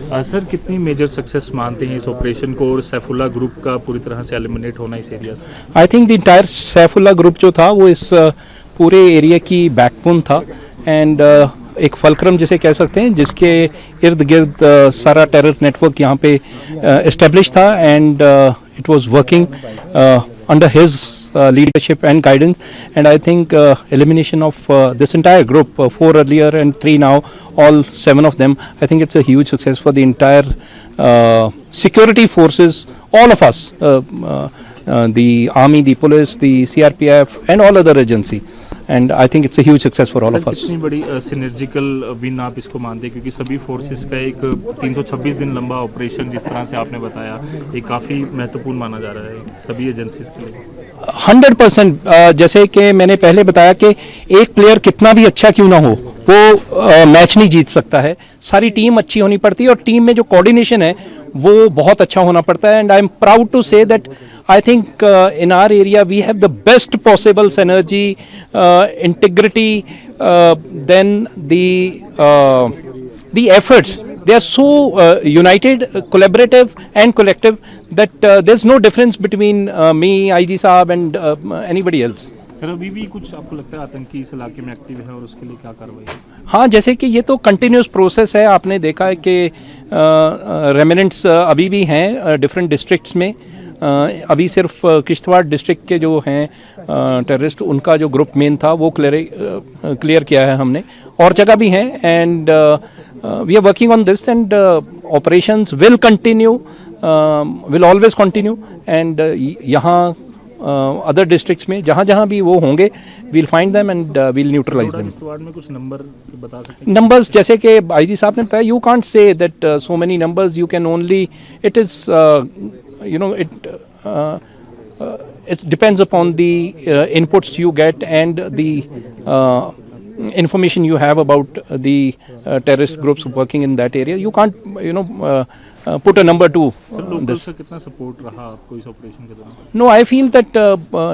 Sir कितनी major success मानते हैं इस ऑपरेशन को और सैफुल्लाह ग्रुप का पूरी तरह से एलिमिनेट होना इस एरिया से? I think the entire Saifullah group जो था वो इस पूरे एरिया की बैकबोन था एंड एक फलक्रम जिसे कह सकते हैं, जिसके इर्द गिर्द सारा टेरर नेटवर्क यहाँ पे एस्टेब्लिश था and it was working under his leadership and guidance, and I think elimination of this entire group, 4 earlier and 3 now, all 7 of them, I think it's a huge success for the entire security forces, all of us, the army, the police, the CRPF and all other agency, and I think it's a huge success for all of us. कितनी बड़ी सिनर्जिकल win आप इसको मानते हैं, क्योंकि सभी forces का एक 326 दिन लंबा ऑपरेशन जिस तरह से आपने बताया, ये काफ़ी महत्वपूर्ण माना जा रहा है सभी एजेंसीज के लिए? 100%। जैसे कि मैंने पहले बताया कि एक प्लेयर कितना भी अच्छा क्यों ना हो वो मैच नहीं जीत सकता है, सारी टीम अच्छी होनी पड़ती है और टीम में जो कोऑर्डिनेशन है वो बहुत अच्छा होना पड़ता है। And I am proud to say that I think in our area we have the best possible synergy, integrity, then the efforts, they are so united, collaborative and collective that there's no difference between me, IG साहब and anybody else. Sir अभी भी कुछ आपको लगता है आतंकी इस इलाके में एक्टिव है और उसके लिए क्या कार्रवाई है? हाँ, जैसे कि ये तो कंटिन्यूस प्रोसेस है। आपने देखा है कि रेमिनेंट्स अभी भी हैं डिफरेंट डिस्ट्रिक्ट्स में। अभी सिर्फ किश्तवाड़ डिस्ट्रिक्ट के जो हैं टेररिस्ट, उनका जो ग्रुप मेन था वो क्लियर किया है हमने, और जगह भी हैं and we are working on this and operations will continue, will always continue and यहाँ other districts में जहाँ भी वो होंगे we'll find them and we'll neutralize them. Kishtwar में कुछ नंबर बता सकते हैं? Numbers जैसे कि IG साहब ने बताया, you can't say that so many numbers, you can only, it is you know it depends upon the inputs you get and the information you have about the terrorist groups working in that area. You can't put a number to this. Sir कितना support रहा आपको इस operation के दौरान? No, I feel that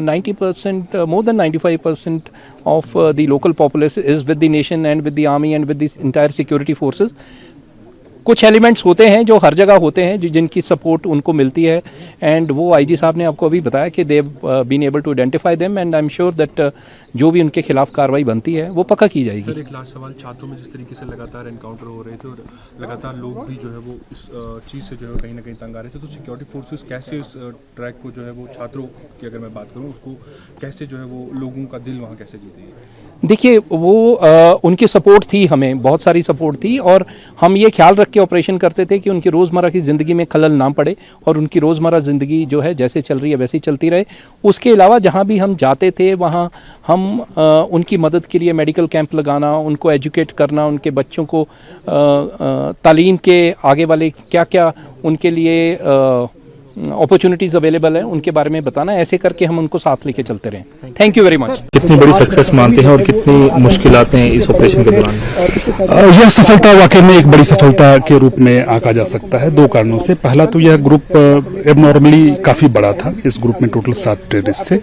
90%, more than 95% of the local populace is with the nation and with the army and with the entire security forces. कुछ elements होते हैं जो हर जगह होते हैं जिनकी सपोर्ट उनको मिलती है एंड वो आईजी साहब ने आपको अभी बताया कि they been able to identify them and I am sure that जो भी उनके खिलाफ कार्रवाई बनती है वो पक्का की जाएगी। सर एक लास्ट सवाल, छात्रों में जिस तरीके से लगातार एनकाउंटर हो रहे थे और लगातार लोग भी जो है वो इस चीज़ से जो है कहीं ना कहीं तंग आ रहे थे, तो सिक्योरिटी फोर्सेस कैसे इस ट्रैक को जो है वो छात्रों की अगर मैं बात करूँ उसको कैसे जो है वो लोगों का दिल वहाँ कैसे जीते? देखिए वो उनकी सपोर्ट थी, हमें बहुत सारी सपोर्ट थी और हम ये ख्याल रख के ऑपरेशन करते थे कि उनकी रोज़मर्रा की ज़िंदगी में खलल ना पड़े और उनकी रोज़मर्रा ज़िंदगी जो है जैसे चल रही है वैसे ही चलती रहे। उसके अलावा जहाँ भी हम जाते थे वहाँ हम उनकी मदद के लिए मेडिकल कैंप लगाना, उनको एजुकेट करना, उनके बच्चों को तालीम के आगे वाले क्या क्या उनके लिए अपॉर्चुनिटीज़ अवेलेबल है उनके बारे में बताना, ऐसे करके हम उनको साथ लेके चलते रहे। Thank you very much. कितनी बड़ी सक्सेस मानते हैं और कितनी मुश्किलातें हैं इस ऑपरेशन के दौरान? यह सफलता वाकई में एक बड़ी सफलता के रूप में आंका जा सकता है, 2 कारणों से। पहला तो यह ग्रुप एबनॉर्मली काफी बड़ा था, इस ग्रुप में टोटल 7 टेररिस्ट थे,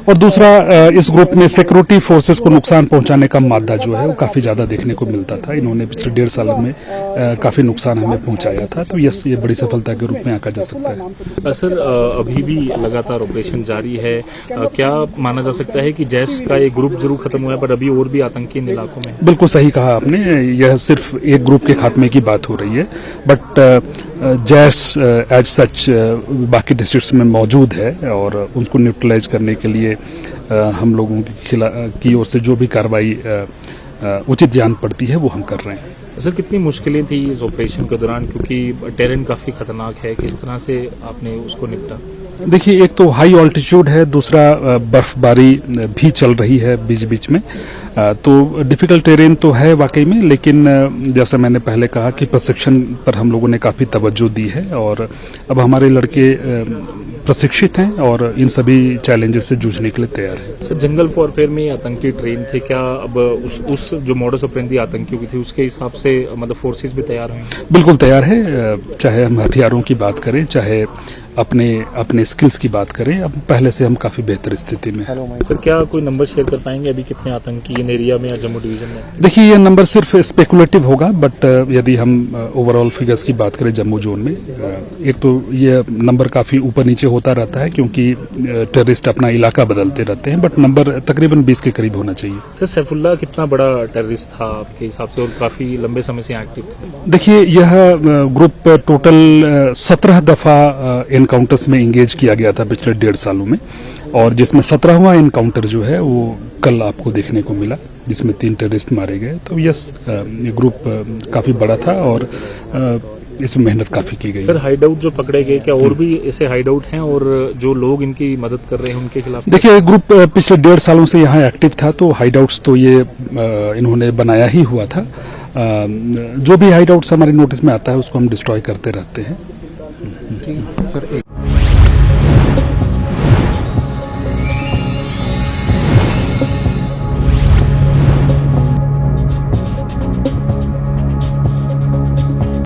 और दूसरा इस ग्रुप में सिक्योरिटी फोर्सेस को नुकसान पहुंचाने का मादा जो है वो काफी ज्यादा देखने को मिलता था। इन्होंने पिछले 1.5 साल में काफी नुकसान हमें पहुंचाया था, तो ये बड़ी सफलता के रूप में आंका जा सकता है। सर अभी भी लगातार ऑपरेशन जारी है, क्या माना जा सकता है कि जैश का एक ग्रुप जरूर खत्म हुआ है पर अभी और भी आतंकी इन इलाकों में? बिल्कुल सही कहा आपने, यह सिर्फ एक ग्रुप के खात्मे की बात हो रही है, बट जैश एज सच बाकी डिस्ट्रिक्ट्स में मौजूद है और उनको न्यूट्रलाइज करने के लिए हम लोगों की ओर से जो भी कार्रवाई उचित जान पड़ती है वो हम कर रहे हैं। सर कितनी मुश्किलें थी इस ऑपरेशन के दौरान, क्योंकि टेरेन काफी खतरनाक है, किस तरह से आपने उसको निपटा? देखिए, एक तो हाई ऑल्टीट्यूड है, दूसरा बर्फबारी भी चल रही है बीच बीच में, तो डिफिकल्ट टेरेन तो है वाकई में, लेकिन जैसा मैंने पहले कहा कि प्रशिक्षण पर हम लोगों ने काफी तवज्जो दी है और अब हमारे लड़के प्रशिक्षित हैं और इन सभी चैलेंजेस से जूझने के लिए तैयार हैं। सर जंगल वॉरफेयर में आतंकी ट्रेन थे, क्या अब उस जो मॉडस ऑपरेंडी आतंकियों की थी उसके हिसाब से मतलब फोर्सेस भी तैयार हैं? बिल्कुल तैयार है, चाहे हम हथियारों की बात करें, चाहे अपने अपने स्किल्स की बात करें, अब पहले से हम काफी बेहतर स्थिति में हैं। सर क्या कोई नंबर शेयर कर पाएंगे अभी कितने आतंकी इन एरिया में या जम्मू डिवीजन में? देखिए, ये नंबर सिर्फ स्पेकुलेटिव होगा, बट यदि हम ओवरऑल फिगर्स की बात करें जम्मू जोन में, एक तो ये नंबर काफी ऊपर नीचे होता रहता है क्योंकि टेररिस्ट अपना इलाका बदलते रहते हैं, बट नंबर तकरीबन 20 के करीब होना चाहिए। सर सैफुल्लाह कितना बड़ा टेररिस्ट था आपके हिसाब से और काफी लंबे समय से एक्टिव थे? देखिए, यह ग्रुप टोटल 17 दफा एनकाउंटर्स में इंगेज किया गया था पिछले 1.5 सालों में, और जिसमें 17वां एनकाउंटर जो है वो कल आपको देखने को मिला, जिसमें 3 टेररिस्ट मारे गए। तो यस, ये ग्रुप काफी बड़ा था और इसमें मेहनत काफी की गई। सर हाइडआउट जो पकड़े गए, क्या और भी ऐसे हाइडआउट हैं और जो लोग इनकी मदद कर रहे हैं उनके खिलाफ? देखिए, ग्रुप पिछले 1.5 सालों से यहाँ एक्टिव था, तो हाइडआउट्स तो ये इन्होंने बनाया ही हुआ था। जो भी हाइडआउट्स हमारे नोटिस में आता है उसको हम डिस्ट्रॉय करते रहते हैं। सर